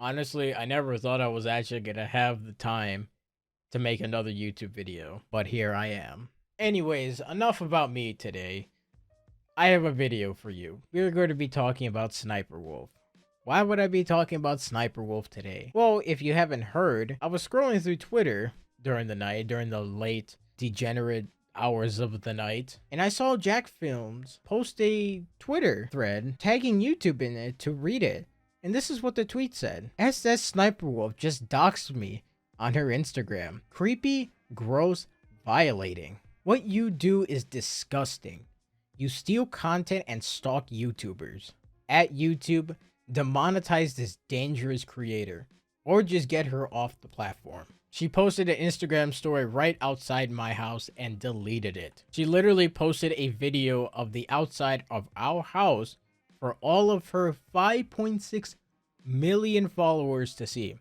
Honestly, I never thought I was actually gonna have the time to make another YouTube video, but here I am. Anyways, enough about me today. I have a video for you. We're going to be talking about Sniper Wolf. Why would I be talking about Sniper Wolf today? Well, if you haven't heard, I was scrolling through Twitter during the night, during the late, degenerate hours of the night, and I saw Jacksfilms post a Twitter thread tagging YouTube in it to read it. And this is what the tweet said. SSSniperwolf just doxed me on her Instagram. Creepy, gross, violating. What you do is disgusting. You steal content and stalk YouTubers. At YouTube, demonetize this dangerous creator. Or just get her off the platform. She posted an Instagram story right outside my house and deleted it. She literally posted a video of the outside of our house for all of her 5.6 million followers to see,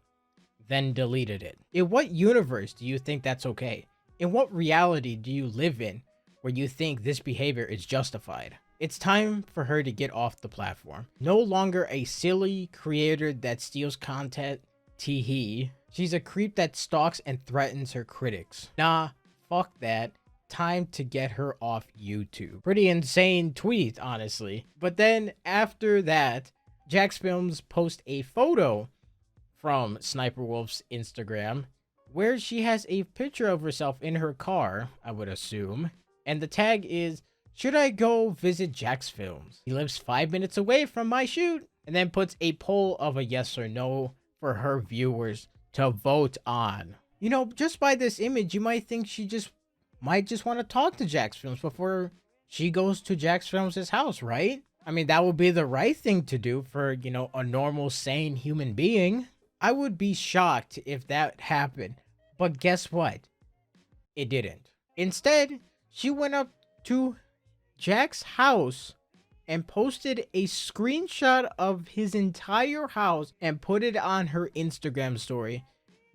then deleted it. In what universe do you think that's okay? In what reality do you live in where you think this behavior is justified? It's time for her to get off the platform. No longer a silly creator that steals content, tee-hee. She's a creep that stalks and threatens her critics. Nah, fuck that. Time to get her off YouTube. Pretty insane tweet, honestly. But then after that, Jacksfilms post a photo from Sniper Wolf's Instagram where she has a picture of herself in her car, I would assume. And the tag is, should I go visit Jacksfilms? He lives 5 minutes away from my shoot. And then puts a poll of a yes or no for her viewers to vote on. You know, just by this image, you might think she might just want to talk to Jacksfilms before she goes to Jacksfilms' house, right? I mean, that would be the right thing to do for, you know, a normal, sane human being. I would be shocked if that happened. But guess what? It didn't. Instead, she went up to Jack's house and posted a screenshot of his entire house and put it on her Instagram story,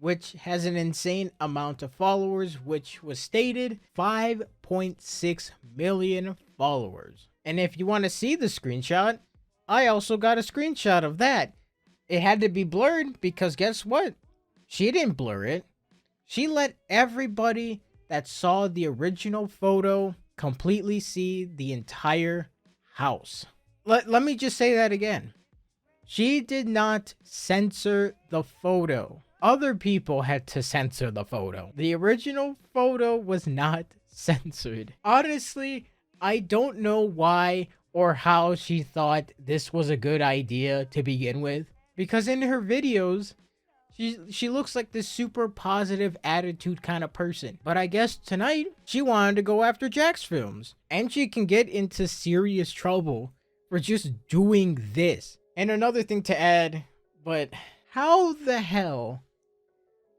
which has an insane amount of followers, which was stated 5.6 million followers. And if you want to see the screenshot, I also got a screenshot of that. It had to be blurred because guess what? She didn't blur it. She let everybody that saw the original photo completely see the entire house. Let me just say that again. She did not censor the photo. Other people had to censor the photo. The original photo was not censored. Honestly, I don't know why or how she thought this was a good idea to begin with. Because in her videos, she looks like this super positive attitude kind of person. But I guess tonight, she wanted to go after Jacksfilms. And she can get into serious trouble for just doing this. And another thing to add, but how the hell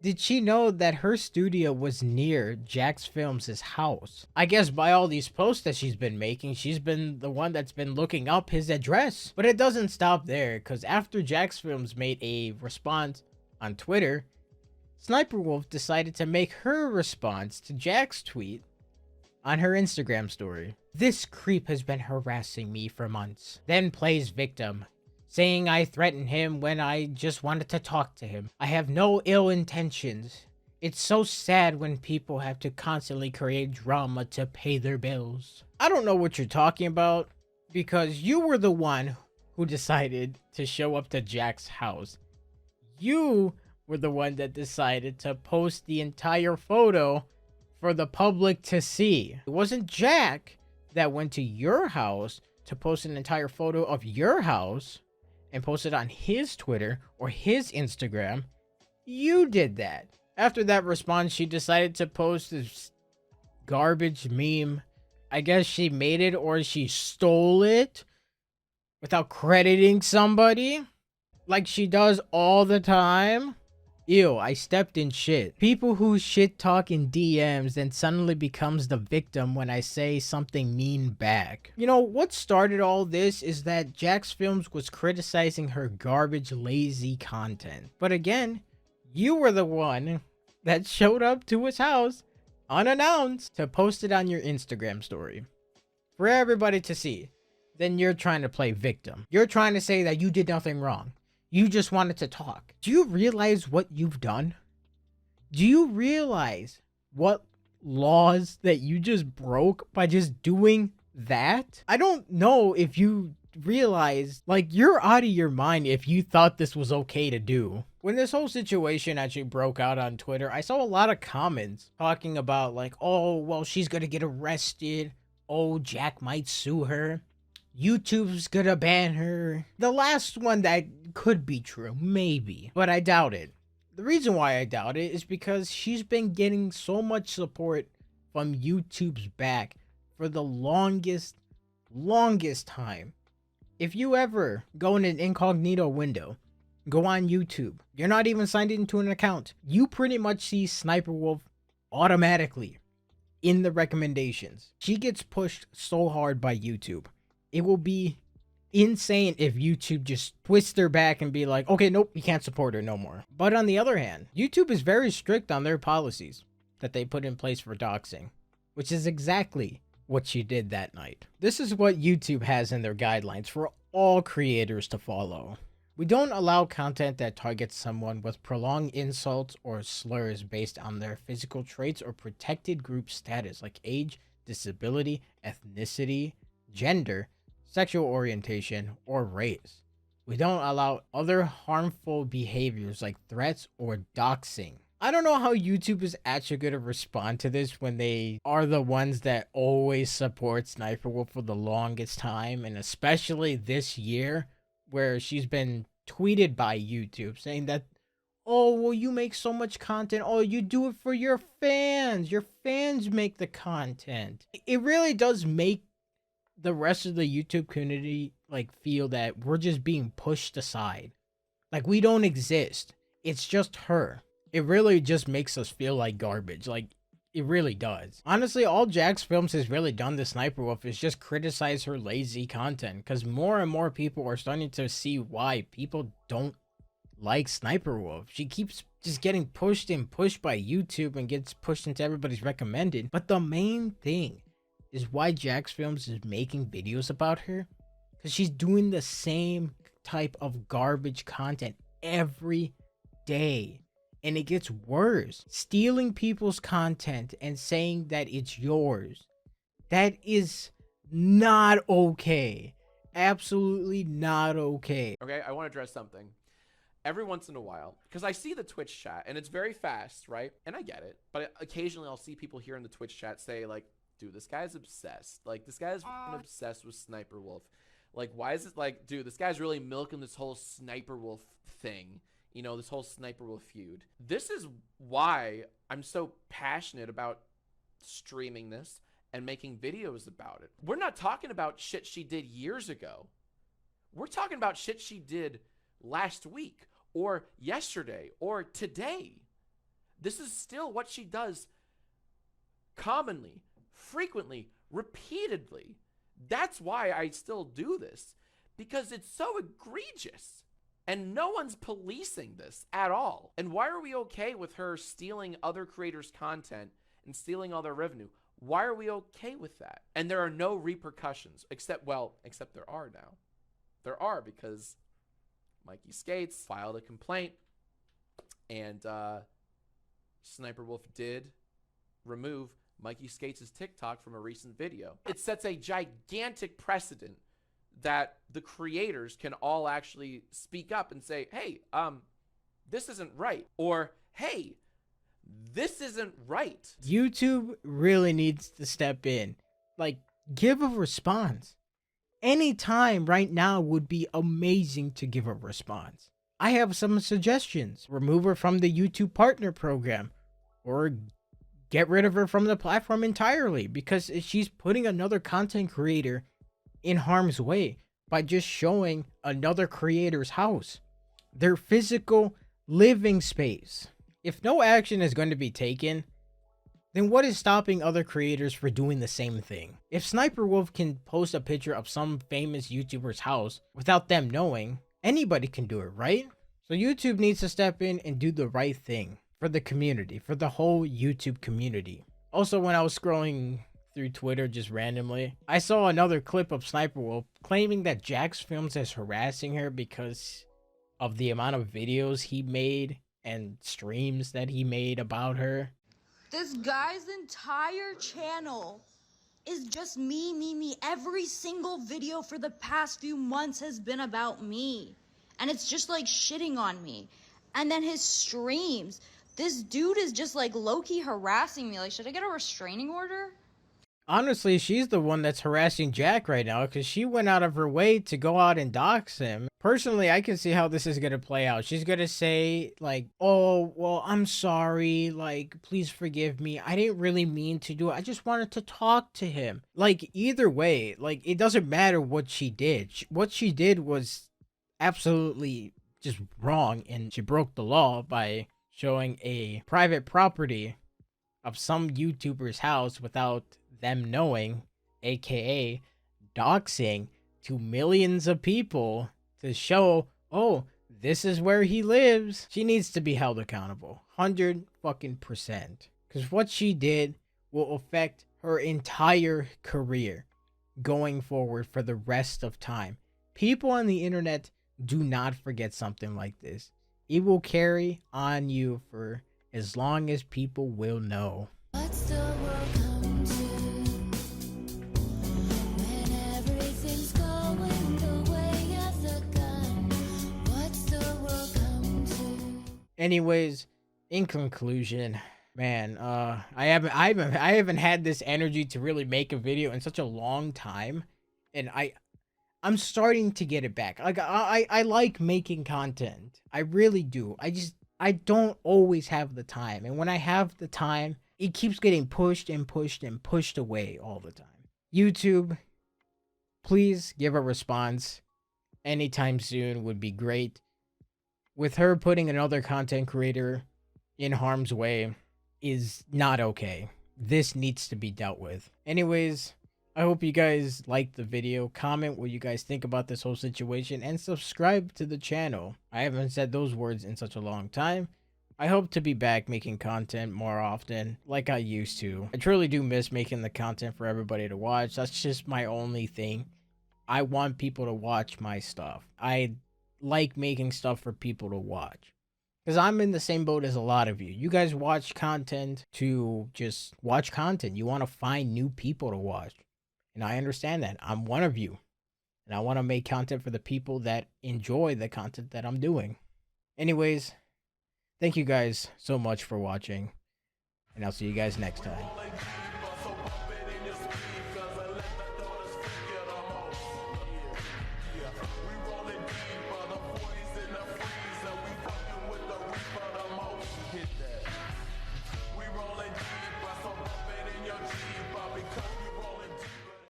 did she know that her studio was near Jacksfilms' house? I guess by all these posts that she's been making, she's been the one that's been looking up his address. But it doesn't stop there, because after Jacksfilms made a response on Twitter, Sniper Wolf decided to make her response to Jack's tweet on her Instagram story. This creep has been harassing me for months. Then plays victim, saying I threatened him when I just wanted to talk to him. I have no ill intentions. It's so sad when people have to constantly create drama to pay their bills. I don't know what you're talking about, because you were the one who decided to show up to Jack's house. You were the one that decided to post the entire photo for the public to see. It wasn't Jack that went to your house to post an entire photo of your house and post it on his Twitter or his Instagram. You did that. After that response, she decided to post this garbage meme. I guess she made it or she stole it without crediting somebody, like she does all the time. Ew, I stepped in shit. People who shit talk in DMs then suddenly becomes the victim when I say something mean back. You know, what started all this is that Jacksfilms was criticizing her garbage, lazy content. But again, you were the one that showed up to his house unannounced to post it on your Instagram story for everybody to see. Then you're trying to play victim. You're trying to say that you did nothing wrong. You just wanted to talk. Do you realize what you've done? Do you realize what laws that you just broke by just doing that? I don't know if you realize, like, you're out of your mind if you thought this was okay to do. When this whole situation actually broke out on Twitter, I saw a lot of comments talking about, like, oh, well, she's gonna get arrested. Oh, Jack might sue her. YouTube's gonna ban her. The last one that could be true, maybe, but I doubt it. The reason why I doubt it is because she's been getting so much support from YouTube's back for the longest time. If you ever go in an incognito window, go on YouTube, you're not even signed into an account, you pretty much see SSSniperwolf automatically in the recommendations. She gets pushed so hard by YouTube. It will be insane if YouTube just twists their back and be like, okay, nope, you can't support her no more. But on the other hand, YouTube is very strict on their policies that they put in place for doxing, which is exactly what she did that night. This is what YouTube has in their guidelines for all creators to follow. We don't allow content that targets someone with prolonged insults or slurs based on their physical traits or protected group status like age, disability, ethnicity, gender, sexual orientation, or race. We don't allow other harmful behaviors like threats or doxing. I don't know how YouTube is actually going to respond to this when they are the ones that always support SSSniperwolf for the longest time, and especially this year where she's been tweeted by YouTube saying that, oh, well, you make so much content. Oh, you do it for your fans. Your fans make the content. It really does make the rest of the YouTube community like feel that we're just being pushed aside. Like we don't exist. It's just her. It really just makes us feel like garbage. Like it really does. Honestly, all Jacksfilms has really done to SSSniperwolf is just criticize her lazy content, because more and more people are starting to see why people don't like SSSniperwolf. She keeps just getting pushed and pushed by YouTube and gets pushed into everybody's recommended. But the main thing is why Jacksfilms is making videos about her, because she's doing the same type of garbage content every day. And it gets worse. Stealing people's content and saying that it's yours. That is not okay. Absolutely not okay. Okay, I want to address something. Every once in a while, because I see the Twitch chat and it's very fast, right? And I get it. But occasionally I'll see people here in the Twitch chat say like, dude, this guy's obsessed. Like, this guy's obsessed with SSSniperwolf. Like, why is it like, dude, this guy's really milking this whole SSSniperwolf thing. You know, this whole SSSniperwolf feud. This is why I'm so passionate about streaming this and making videos about it. We're not talking about shit she did years ago. We're talking about shit she did last week or yesterday or today. This is still what she does commonly, frequently, repeatedly. That's why I still do this, because it's so egregious. And no one's policing this at all. And why are we okay with her stealing other creators' content and stealing all their revenue? Why are we okay with that? And there are no repercussions, except there are now. There are, because Mikey Skates filed a complaint, and SSSniperwolf did remove Mikey Skates' TikTok from a recent video. It sets a gigantic precedent that the creators can all actually speak up and say, hey, this isn't right. Or, hey, this isn't right. YouTube really needs to step in. Like, give a response. Any time right now would be amazing to give a response. I have some suggestions. Remove her from the YouTube partner program, or get rid of her from the platform entirely, because she's putting another content creator in harm's way by just showing another creator's house, their physical living space. If no action is going to be taken, then what is stopping other creators for doing the same thing? If SSSniperwolf can post a picture of some famous YouTuber's house without them knowing, anybody can do it, right? So YouTube needs to step in and do the right thing for the community, for the whole YouTube community. Also, when I was scrolling through Twitter just randomly, I saw another clip of SSSniperwolf claiming that Jacksfilms is harassing her because of the amount of videos he made and streams that he made about her. This guy's entire channel is just me. Every single video for the past few months has been about me. And it's just like shitting on me. And then his streams, this dude is just like low-key harassing me. Like, should I get a restraining order? Honestly, she's the one that's harassing Jack right now because she went out of her way to go out and dox him. Personally, I can see how this is going to play out. She's going to say, like, oh, well, I'm sorry. Like, please forgive me. I didn't really mean to do it. I just wanted to talk to him. Like, either way, like, it doesn't matter what she did. What she did was absolutely just wrong, and she broke the law by showing a private property of some YouTuber's house without them knowing, aka doxing to millions of people to show, oh, this is where he lives. She needs to be held accountable 100% because what she did will affect her entire career going forward for the rest of time. People on the internet do not forget something like this. It will carry on you for as long as people will know. What's the world come to when everything's going the way of the gun? What's the world come to? Anyways, in conclusion, man, I haven't had this energy to really make a video in such a long time, and I'm starting to get it back. Like I like making content. I really do. I don't always have the time, and when I have the time, it keeps getting pushed away all the time. YouTube, please give a response anytime soon would be great. With her putting another content creator in harm's way is not okay. This needs to be dealt with. Anyways, I hope you guys liked the video. Comment what you guys think about this whole situation and subscribe to the channel. I haven't said those words in such a long time. I hope to be back making content more often like I used to. I truly do miss making the content for everybody to watch. That's just my only thing. I want people to watch my stuff. I like making stuff for people to watch. Because I'm in the same boat as a lot of you. You guys watch content to just watch content. You want to find new people to watch. And I understand that. I'm one of you. And I want to make content for the people that enjoy the content that I'm doing. Anyways, thank you guys so much for watching. And I'll see you guys next time.